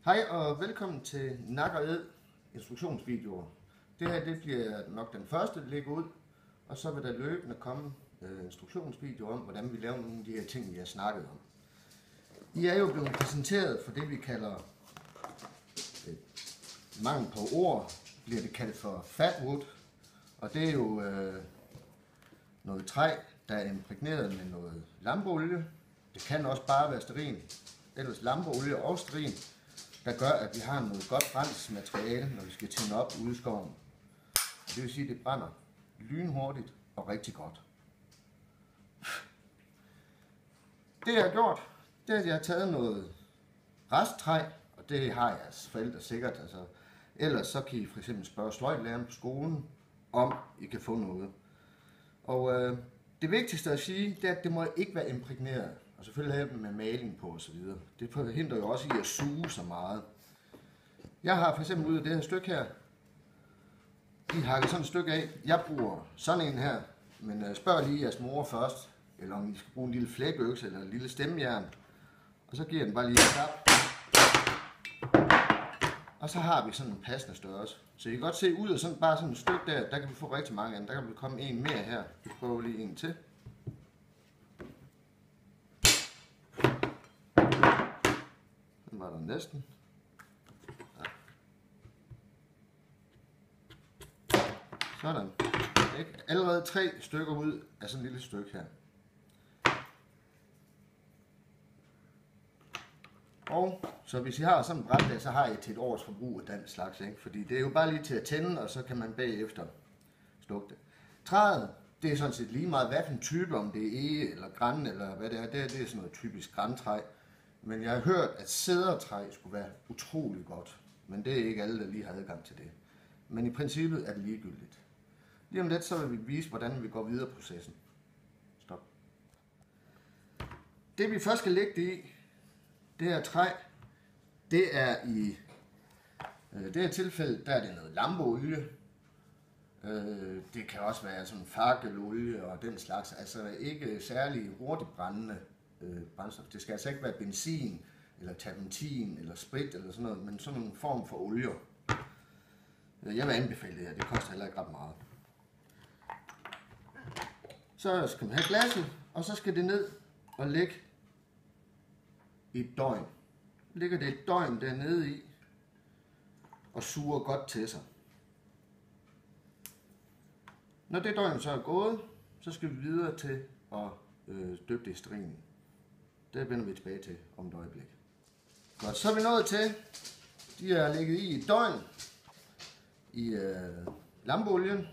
Hej og velkommen til Nak & Æd instruktionsvideoer. Det her bliver nok den første, der ligger ud, og så vil der løbende komme instruktionsvideoer om, hvordan vi laver nogle af de her ting, vi har snakket om. I er jo blevet præsenteret for det, vi kalder mangel på ord, bliver det kaldt for fatwood, og det er jo noget træ, der er imprægneret med noget lampeolie. Det kan også bare være stearin, ellers lampeolie og stearin, der gør, at vi har noget godt brændselsmateriale, når vi skal tænde op ude i skoven. Det vil sige, at det brænder lynhurtigt og rigtig godt. Det jeg har gjort, det er, at jeg har taget noget resttræ, og det har jeres forældre sikkert. Altså, ellers så kan I for eksempel spørge sløjdlæreren på skolen, om I kan få noget. Og det vigtigste at sige, det er, at det må ikke være imprægneret. Og selvfølgelig have dem med maling på osv. Det forhindrer jo også i at suge så meget. Jeg har for eksempel ud af det her stykke her, de hakker sådan et stykke af. Jeg bruger sådan en her, men spørg lige jeres mor først, eller om I skal bruge en lille flækøkse eller en lille stemmejern. Og så giver den bare lige et klap. Og så har vi sådan en passende størrelse. Så I kan godt se ud af sådan, bare sådan et stykke der kan vi få rigtig mange af dem. Der kan vi komme en mere her. Vi prøver lige en til. Den var der næsten. Ja. Sådan. Allerede 3 stykker ud af sådan et lille stykke her. Og så hvis I har sådan en bræt der, så har I til et års forbrug af den slags, ikke? Fordi det er jo bare lige til at tænde, og så kan man bagefter slukke det. Træet, det er sådan set lige meget hvad for en type, om det er ege eller gran eller hvad det er. Det er sådan noget typisk grantræ. Men jeg har hørt, at cedertræ skulle være utrolig godt. Men det er ikke alle, der lige har adgang til det. Men i princippet er det ligegyldigt. Lige om lidt, så vil vi vise, hvordan vi går videre i processen. Stop. Det vi først skal lægge det i, det her træ, det er i det her tilfælde, der er det noget lampeolie. Det kan også være sådan fakkelolie og den slags, altså ikke særlig hurtigt brændende brændstof. Det skal altså ikke være benzin, eller terpentin, eller sprit, eller sådan noget, men sådan en form for olier. Jeg vil anbefale det her, det koster heller ikke ret meget. Så skal man have glasset, og så skal det ned og ligge i et døgn. Ligger det et døgn dernede i, og suger godt til sig. Når det døgn så er gået, så skal vi videre til at døbe det i stearin. Det vender vi tilbage til om et øjeblik. Godt, så er vi nået til, de er ligget i et døgn i lampeolien,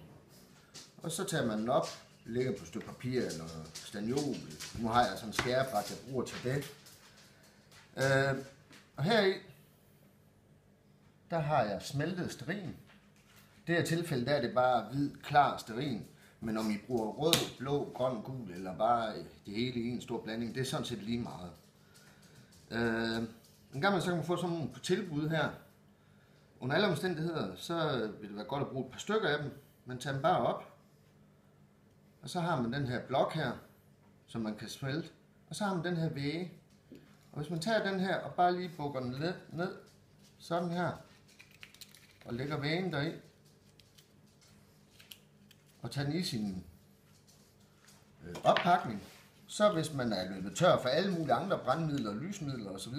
og så tager man den op, lægger på et stykke papir eller staniol. Nu har jeg sådan en skærebræt, jeg bruger til det. Og heri, der har jeg smeltet stearin. Det her tilfælde, der er det bare hvid, klar stearin. Men om I bruger rød, blå, grøn, gul eller bare det hele i en stor blanding, det er sådan set lige meget. En gang så kan man få sådan nogle på tilbud her. Under alle omstændigheder, så vil det være godt at bruge et par stykker af dem. Man tager dem bare op. Og så har man den her blok her, som man kan smelte. Og så har man den her væge. Og hvis man tager den her og bare lige bukker den lidt ned, sådan her, og lægger vægen deri, og tager den i sin oppakning, så hvis man er løbet tør for alle mulige andre brandmidler, lysmidler osv.,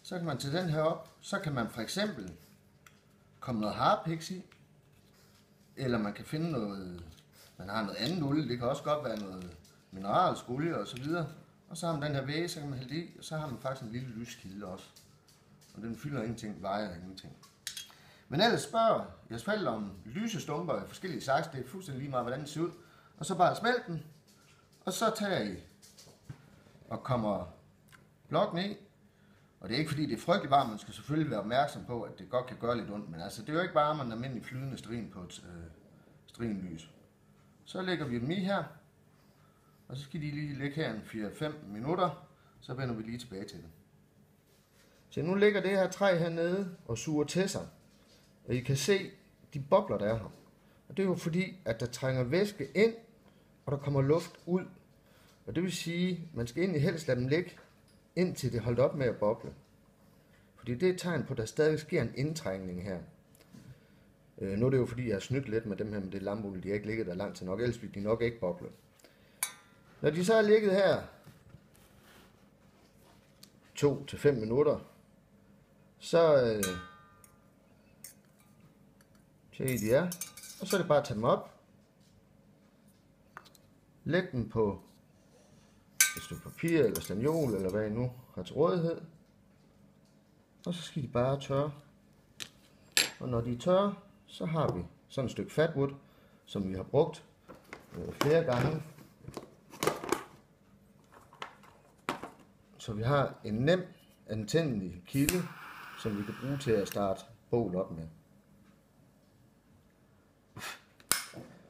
så kan man tage den her op, så kan man for eksempel komme noget harpiks i, eller man kan finde noget, man har noget andet olie, det kan også godt være noget mineralsk olie osv., og så har man den her væge, så kan man hælde i, og så har man faktisk en lille lyskilde også. Og den fylder ingenting, vejer ingenting. Men ellers spørg jeres forældre om lysestumper af forskellige slags, det er fuldstændig lige meget, hvordan det ser ud. Og så bare smelt den, og så tager I og kommer blokken i. Og det er ikke fordi det er frygtelig varmt, man skal selvfølgelig være opmærksom på, at det godt kan gøre lidt ondt. Men altså, det er jo ikke bare en almindelig flydende stearin på et stearinlys. Så lægger vi dem i her. Og så skal de lige ligge her en 4-5 minutter, så vender vi lige tilbage til det. Så nu ligger det her træ hernede og suger til sig. Og I kan se de bobler, der er her. Og det er jo fordi, at der trænger væske ind, og der kommer luft ud. Og det vil sige, at man skal egentlig helst lade dem ligge, indtil det holdt op med at boble. fordi det er et tegn på, at der stadig sker en indtrængning her. Nu er det jo fordi, jeg har snydt lidt med dem her med det lampeolie, de har ikke ligget der langt til nok, ellers vil de nok ikke boble. Når de så har ligget her 2 til 5 minutter, så tjekker de er, og så er det bare at tage dem op, læg dem på et stykke papir eller staniol, eller hvad I nu har til rådighed, og så skal de bare tørre. Og når de er tørre, så har vi sådan et stykke fatwood, som vi har brugt flere gange. Så vi har en nem antændelig kilde, som vi kan bruge til at starte bål op med.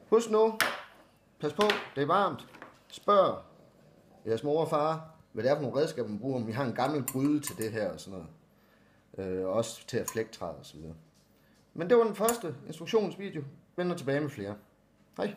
Husk nu, pas på, det er varmt. Spørg jeres mor og far, hvad det er for nogle redskaber, man bruger. Om vi har en gammel gryde til det her og sådan noget. Også til at flække træet og så videre. Men det var den første instruktionsvideo. Vender tilbage med flere. Hej.